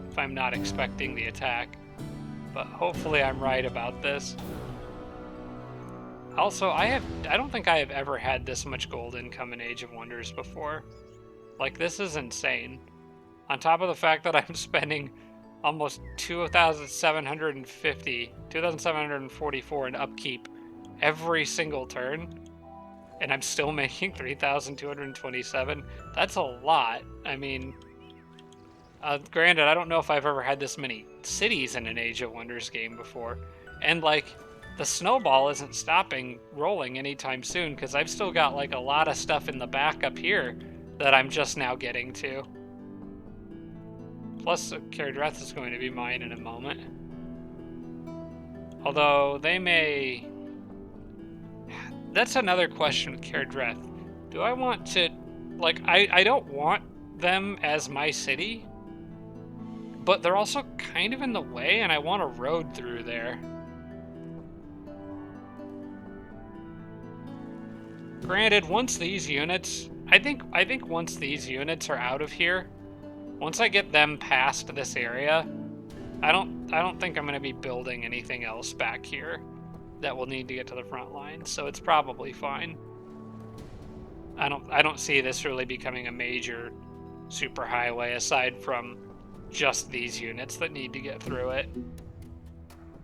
if I'm not expecting the attack. But hopefully I'm right about this. Also, I don't think I have ever had this much gold income in Age of Wonders before. Like, this is insane. On top of the fact that I'm spending almost 2,744 in upkeep every single turn, and I'm still making 3,227. That's a lot. I mean, granted, I don't know if I've ever had this many cities in an Age of Wonders game before. And, like, the snowball isn't stopping rolling anytime soon, because I've still got, like, a lot of stuff in the back up here that I'm just now getting to. Plus, Caradreth is going to be mine in a moment. Although, they may... That's another question with Caradreth. Do I want to... Like, I don't want them as my city, but they're also kind of in the way, and I want a road through there. Granted, once these units... I think once these units are out of here, once I get them past this area, I don't think I'm going to be building anything else back here that will need to get to the front line, so it's probably fine. I don't see this really becoming a major superhighway aside from just these units that need to get through it.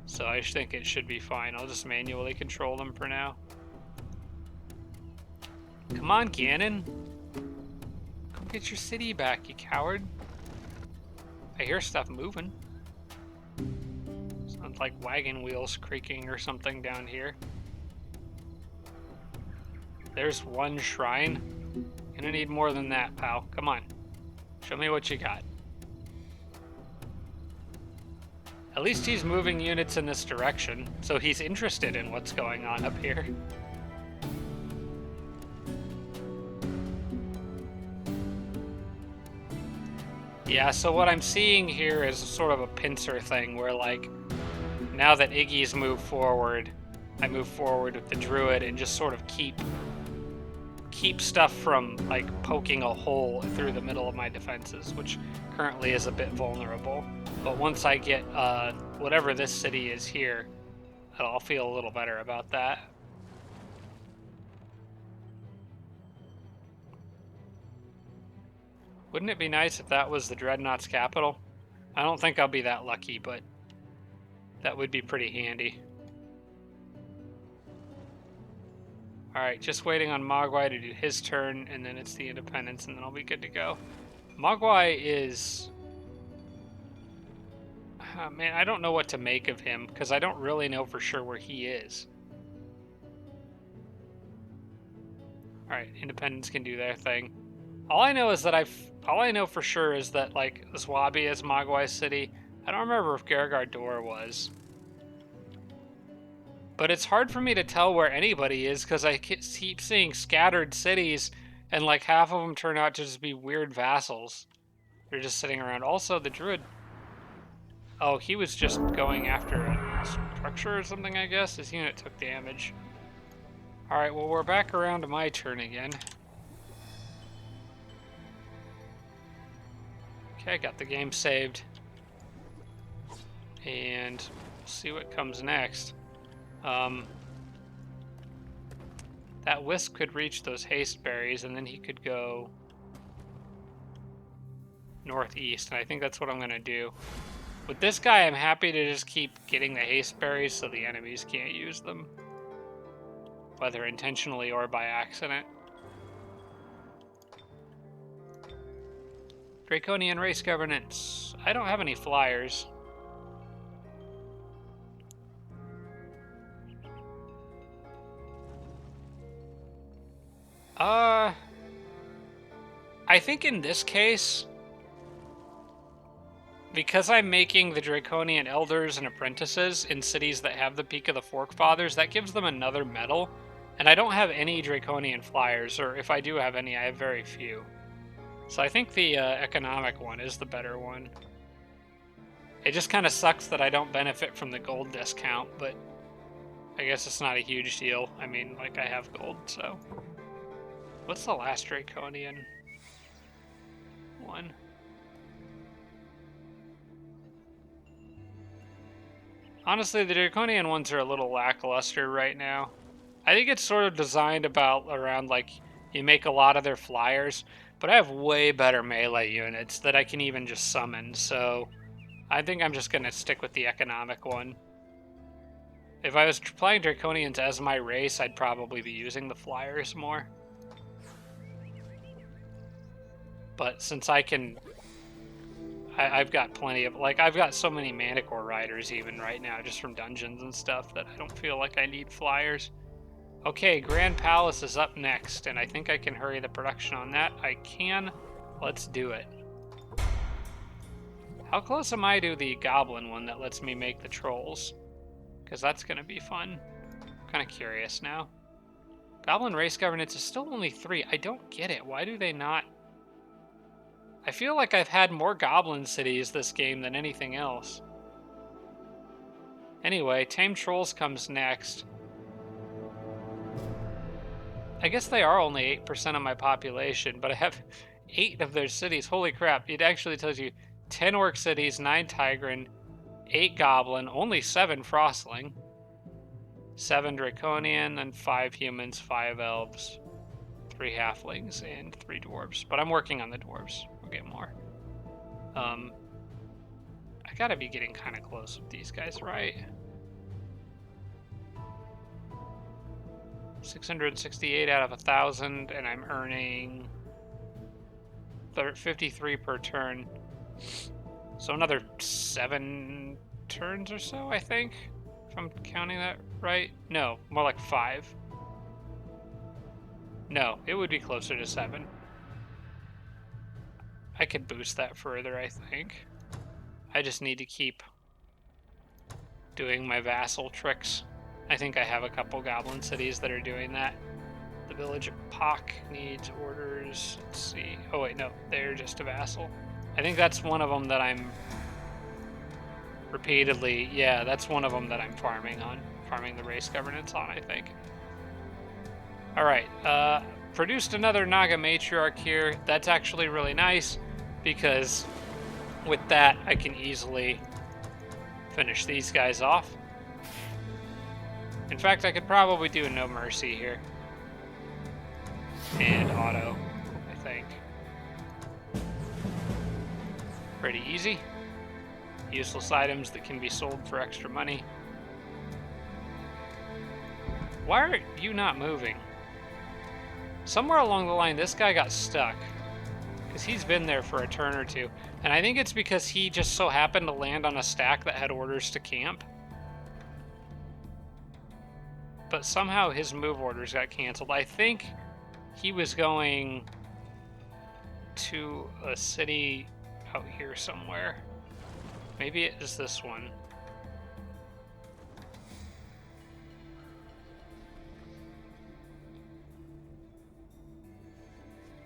So I think it should be fine. I'll just manually control them for now. Come on, Ganon. Come get your city back, you coward. I hear stuff moving. Sounds like wagon wheels creaking or something down here. There's one shrine. Gonna need more than that, pal. Come on. Show me what you got. At least he's moving units in this direction, so he's interested in what's going on up here. Yeah, so what I'm seeing here is sort of a pincer thing where, like, now that Iggy's moved forward, I move forward with the Druid and just sort of keep stuff from, like, poking a hole through the middle of my defenses, which currently is a bit vulnerable. But once I get whatever this city is here, I'll feel a little better about that. Wouldn't it be nice if that was the Dreadnought's capital? I don't think I'll be that lucky, but that would be pretty handy. Alright, just waiting on Mogwai to do his turn, and then it's the Independence, and then I'll be good to go. Mogwai is... man, I don't know what to make of him, because I don't really know for sure where he is. Alright, Independence can do their thing. All I know is that all I know for sure is that, like, Zwabi is Mogwai's city. I don't remember if Gargar Dor was. But it's hard for me to tell where anybody is, because I keep seeing scattered cities, and, like, half of them turn out to just be weird vassals. They're just sitting around. Also, the Druid... Oh, he was just going after a structure or something, I guess. His unit took damage. Alright, well, we're back around to my turn again. Okay, got the game saved. And we'll see what comes next. That Wisp could reach those haste berries, and then he could go northeast, and I think that's what I'm going to do. With this guy, I'm happy to just keep getting the haste berries so the enemies can't use them, whether intentionally or by accident. Draconian race governance. I don't have any flyers. I think in this case, because I'm making the Draconian Elders and Apprentices in cities that have the Peak of the Forkfathers, that gives them another medal. And I don't have any Draconian flyers, or if I do have any, I have very few. So I think the economic one is the better one. It just kind of sucks that I don't benefit from the gold discount, but I guess it's not a huge deal. I mean, like, I have gold, so... What's the last Draconian? one. Honestly, the Draconian ones are a little lackluster right now. I think it's sort of designed around like you make a lot of their flyers, but I have way better melee units that I can even just summon, so I think I'm just going to stick with the economic one. If I was playing Draconians as my race, I'd probably be using the flyers more. But since I've got plenty of, like, I've got so many Manticore Riders even right now, just from dungeons and stuff, that I don't feel like I need flyers. Okay, Grand Palace is up next, and I think I can hurry the production on that. I can. Let's do it. How close am I to the Goblin one that lets me make the trolls? Because that's going to be fun. I'm kind of curious now. Goblin race governance is still only 3. I don't get it. Why do they not... I feel like I've had more goblin cities this game than anything else. Anyway, Tame Trolls comes next. I guess they are only 8% of my population, but I have 8 of their cities. Holy crap, it actually tells you 10 Orc cities, 9 Tigran, 8 Goblin, only 7 Frostling, 7 Draconian, and 5 humans, 5 Elves, 3 Halflings, and 3 Dwarves. But I'm working on the Dwarves. We'll get more. I gotta be getting kind of close with these guys, right? 668 out of 1,000, and I'm earning 53 per turn. So another 7 turns or so, I think, if I'm counting that right. No, more like 5. No, it would be closer to 7. I could boost that further, I think. I just need to keep doing my vassal tricks. I think I have a couple goblin cities that are doing that. The village of Pak needs orders. Let's see. Oh wait, no, they're just a vassal. I think that's one of them that I'm repeatedly, yeah, that's one of them that I'm farming the race governance on, I think. All right, produced another Naga Matriarch here. That's actually really nice because with that, I can easily finish these guys off. In fact, I could probably do a No Mercy here. And auto, I think. Pretty easy. Useless items that can be sold for extra money. Why are you not moving? Somewhere along the line, this guy got stuck. Because he's been there for a turn or two. And I think it's because he just so happened to land on a stack that had orders to camp. But somehow his move orders got canceled. I think he was going to a city out here somewhere. Maybe it is this one.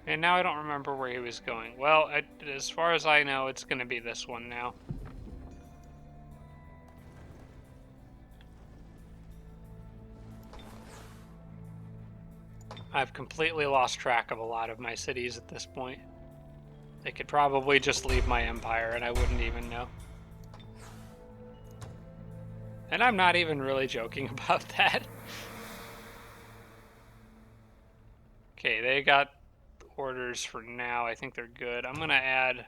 And now I don't remember where he was going. Well, as far as I know, it's going to be this one now. I've completely lost track of a lot of my cities at this point. They could probably just leave my empire and I wouldn't even know. And I'm not even really joking about that. Okay, they got orders for now. I think they're good. I'm gonna add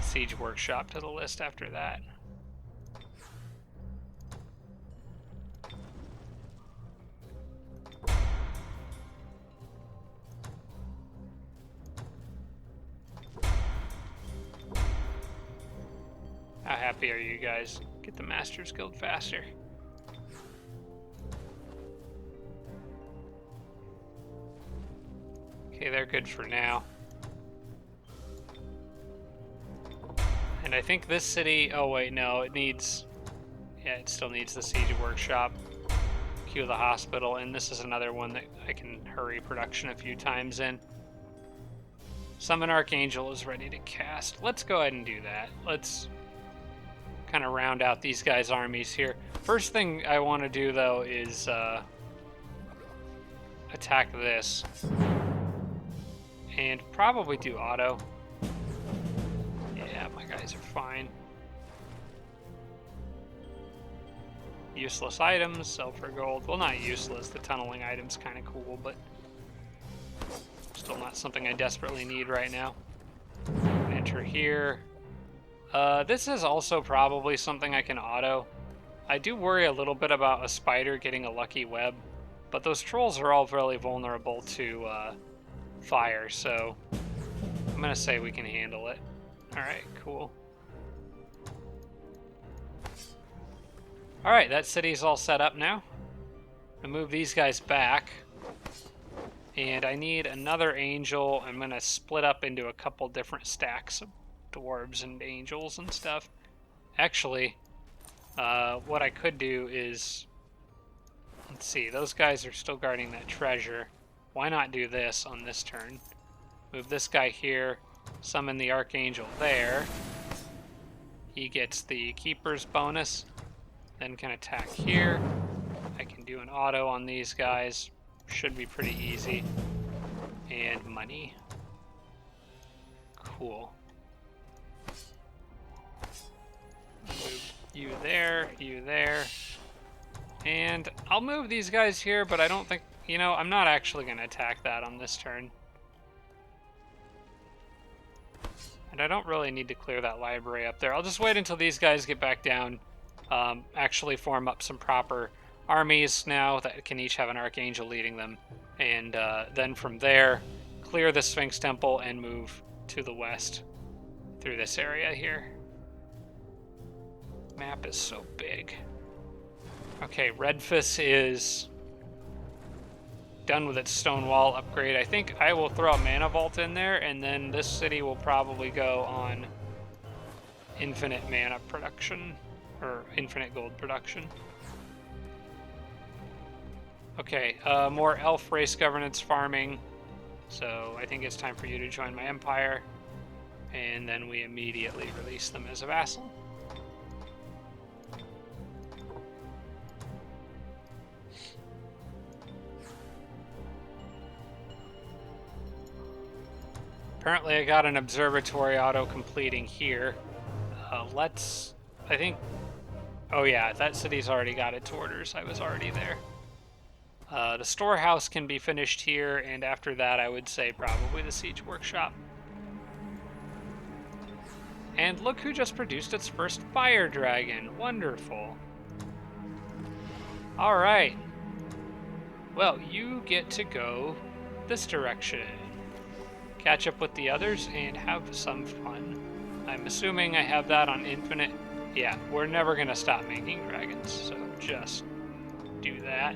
Siege Workshop to the list after that. How happy are you guys? Get the Masters Guild faster. Okay, they're good for now. And I think this city, oh wait, no, it needs, yeah, it still needs the Siege Workshop, queue the hospital, and this is another one that I can hurry production a few times in. Summon Archangel is ready to cast. Let's go ahead and do that. Let's kind of round out these guys' armies here. First thing I want to do though is attack this and probably do auto. my guys are fine. Useless items, sell for gold. Well, not useless. The tunneling item's kind of cool, but still not something I desperately need right now. Enter here. This is also probably something I can auto. I do worry a little bit about a spider getting a lucky web, but those trolls are all really vulnerable to fire, so I'm gonna say we can handle it. Alright, cool. Alright, that city's all set up now. I move these guys back. And I need another angel. I'm going to split up into a couple different stacks of dwarves and angels and stuff. Actually, what I could do is... Let's see, those guys are still guarding that treasure. Why not do this on this turn? Move this guy here, summon the archangel there. He gets the keeper's bonus. Then can attack here. I can do an auto on these guys. Should be pretty easy. And money. Cool. Move you there, you there. And I'll move these guys here, but I don't think... You know, I'm not actually going to attack that on this turn. And I don't really need to clear that library up there. I'll just wait until these guys get back down. Actually form up some proper armies now that can each have an archangel leading them. And then from there, clear the Sphinx Temple and move to the west through this area here. Map is so big. Okay, Redfus is done with its stone wall upgrade. I think I will throw a mana vault in there, and then this city will probably go on infinite mana production, or infinite gold production. Okay, more elf race governance farming. So I think it's time for you to join my empire. And then we immediately release them as a vassal. Apparently I got an observatory auto-completing here. I think... Oh yeah, that city's already got its orders. I was already there. The storehouse can be finished here, and after that I would say probably the siege workshop. And look who just produced its first fire dragon. Wonderful. Alright. Well, you get to go this direction. Catch up with the others and have some fun. I'm assuming I have that on infinite. Yeah, we're never going to stop making dragons, so just do that.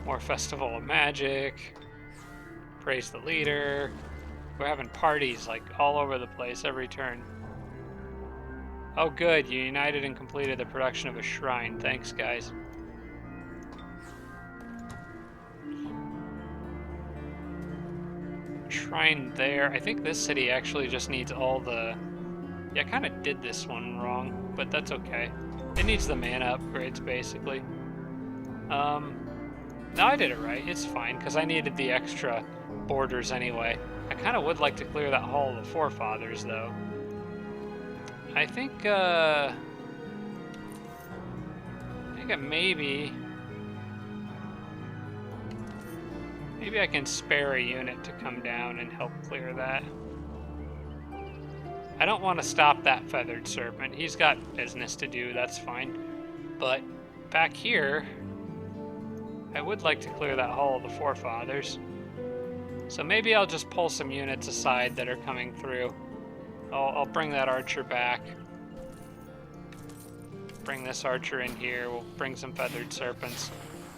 More Festival of Magic. Praise the leader. We're having parties like all over the place every turn. Oh good, you united and completed the production of a shrine. Thanks, guys. Shrine there. I think this city actually just needs all the... Yeah, I kind of did this one wrong, but that's okay. It needs the mana upgrades, basically. No, I did it right. It's fine, because I needed the extra borders anyway. I kind of would like to clear that Hall of the Forefathers, though. I think maybe I can spare a unit to come down and help clear that. I don't want to stop that Feathered Serpent. He's got business to do, that's fine. But back here, I would like to clear that Hall of the Forefathers. So maybe I'll just pull some units aside that are coming through. I'll bring that archer back. Bring this archer in here. We'll bring some Feathered Serpents.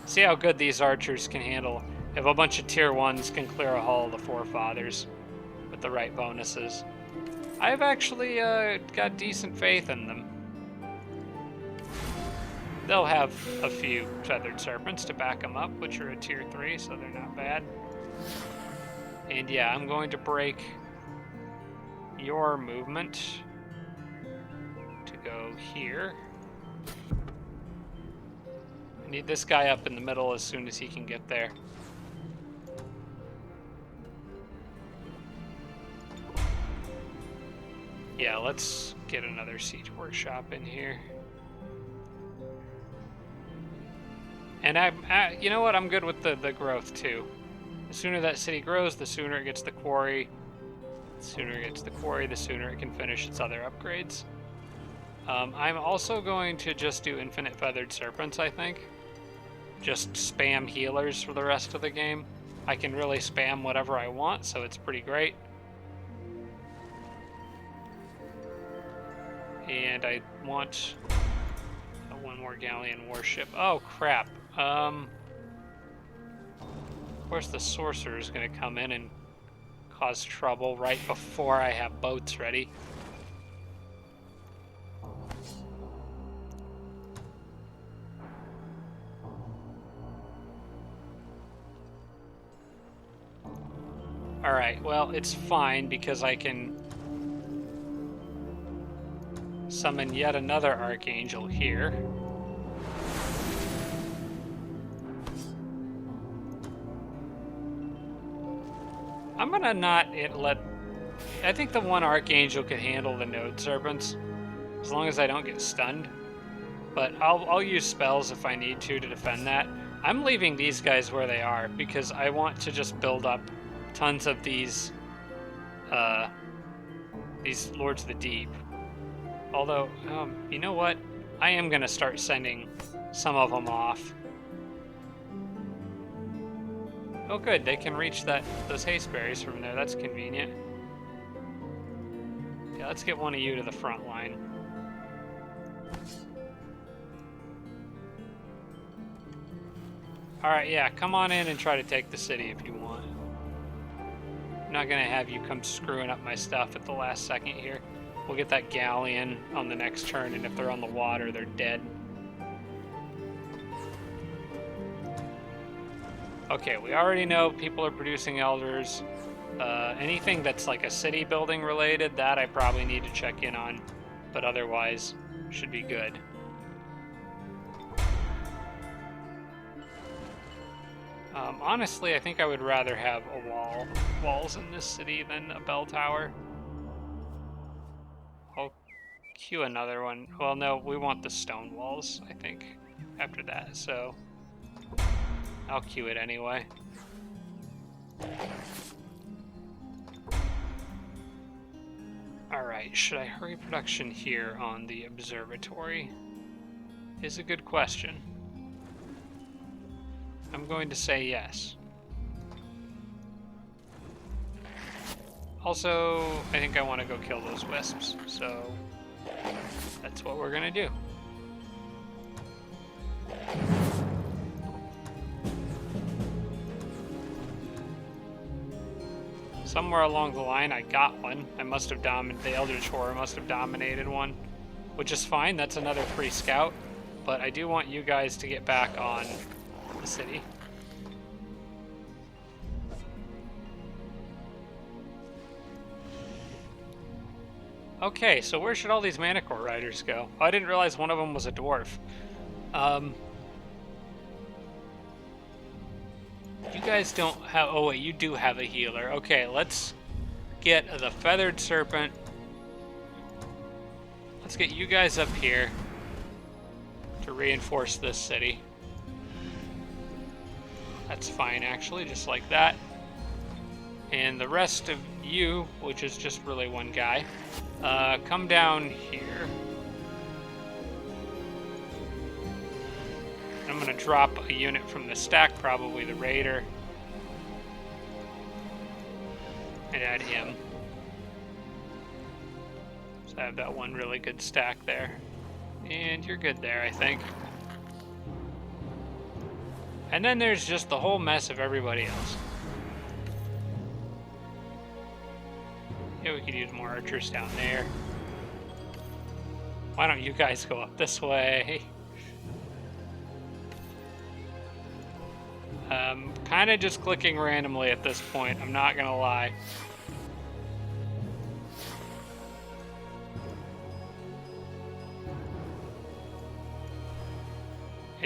See how good these archers can handle. If a bunch of tier 1s can clear a Hall of the Forefathers with the right bonuses. I've actually got decent faith in them. They'll have a few Feathered Serpents to back them up, which are a tier 3, so they're not bad. And yeah, I'm going to break your movement to go here. And Need this guy up in the middle as soon as he can get there. Yeah, let's get another siege workshop in here. And you know what? I'm good with the growth too. The sooner that city grows, the sooner it gets the quarry. The sooner it gets the quarry, the sooner it can finish its other upgrades. I'm also going to just do infinite feathered serpents, I think. Just spam healers for the rest of the game. I can really spam whatever I want, so it's pretty great. And I want one more galleon warship. Oh, crap. Of course the sorcerer is going to come in and cause trouble right before I have boats ready. Alright, well, it's fine because I can summon yet another Archangel here. I'm gonna not let... I think the one Archangel could handle the Node Serpents, as long as I don't get stunned. But I'll use spells if I need to defend that. I'm leaving these guys where they are, because I want to just build up tons of these Lords of the Deep. Although, you know what? I am gonna start sending some of them off. Oh good, they can reach those haste berries from there. That's convenient. Yeah, let's get one of you to the front line. Alright, yeah, come on in and try to take the city if you want. I'm not gonna have you come screwing up my stuff at the last second here. We'll get that galleon on the next turn, and if they're on the water, they're dead. Okay, we already know people are producing elders. Anything that's like a city building related, that I probably need to check in on, but otherwise should be good. Honestly, I think I would rather have walls in this city than a bell tower. I'll queue another one. Well, no, we want the stone walls, I think, after that, so I'll queue it anyway. Alright, should I hurry production here on the observatory? Is a good question. I'm going to say yes. Also, I think I want to go kill those wisps, so that's what we're gonna do. Somewhere along the line, I got one. I must have the Eldritch Horror must have dominated one, which is fine. That's another free scout, but I do want you guys to get back on the city. Okay, so where should all these Manicore Riders go? Oh, I didn't realize one of them was a dwarf. You guys don't have... Oh, wait, you do have a healer. Okay, let's get the Feathered Serpent. Let's get you guys up here to reinforce this city. That's fine, actually, just like that. And the rest of you, which is just really one guy, come down here. I'm going to drop a unit from the stack, probably the Raider, and add him. So I have that one really good stack there. And you're good there, I think. And then there's just the whole mess of everybody else. Yeah, we could use more archers down there. Why don't you guys go up this way? Kind of just clicking randomly at this point, I'm not gonna lie.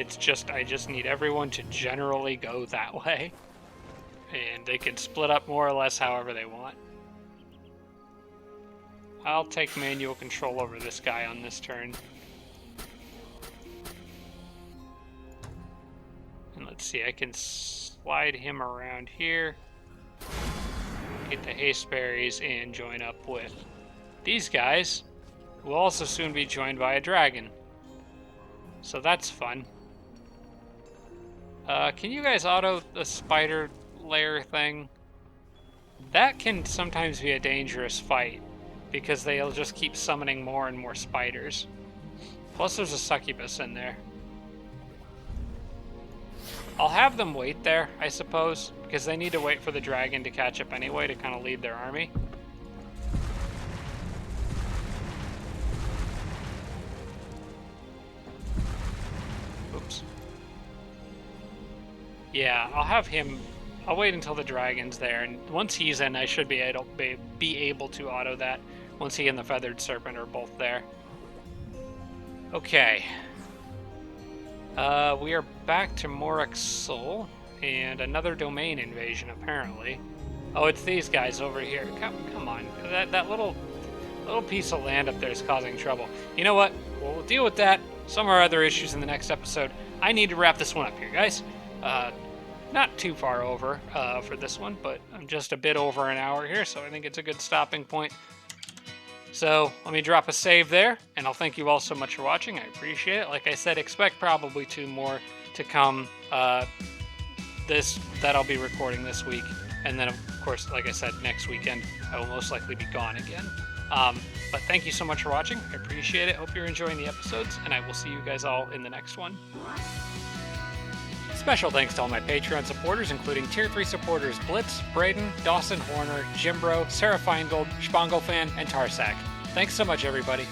It's just, I just need everyone to generally go that way. And they can split up more or less however they want. I'll take manual control over this guy on this turn. And let's see, I can slide him around here. Get the haste berries and join up with these guys, who will also soon be joined by a dragon. So that's fun. Can you guys auto the spider lair thing? That can sometimes be a dangerous fight, because they'll just keep summoning more and more spiders. Plus there's a succubus in there. I'll have them wait there, I suppose, because they need to wait for the dragon to catch up anyway to kind of lead their army. Oops. Yeah, I'll have him. I'll wait until the dragon's there, and once he's in, I should be able to auto that once he and the feathered serpent are both there. Okay. We are back to Morok's Soul, and another domain invasion, apparently. Oh, it's these guys over here. Come on. That little piece of land up there is causing trouble. You know what? We'll deal with that. Some of our other issues in the next episode. I need to wrap this one up here, guys. Not too far over for this one, but I'm just a bit over an hour here, so I think it's a good stopping point. So let me drop a save there, and I'll thank you all so much for watching. I appreciate it. Like I said, expect probably 2 more to come that I'll be recording this week. And then, of course, like I said, next weekend I will most likely be gone again. But thank you so much for watching. I appreciate it. Hope you're enjoying the episodes, and I will see you guys all in the next one. Special thanks to all my Patreon supporters, including Tier 3 supporters Blitz, Braden, Dawson Horner, Jimbro, Sarah Feingold, Spanglefan, and Tarsak. Thanks so much, everybody.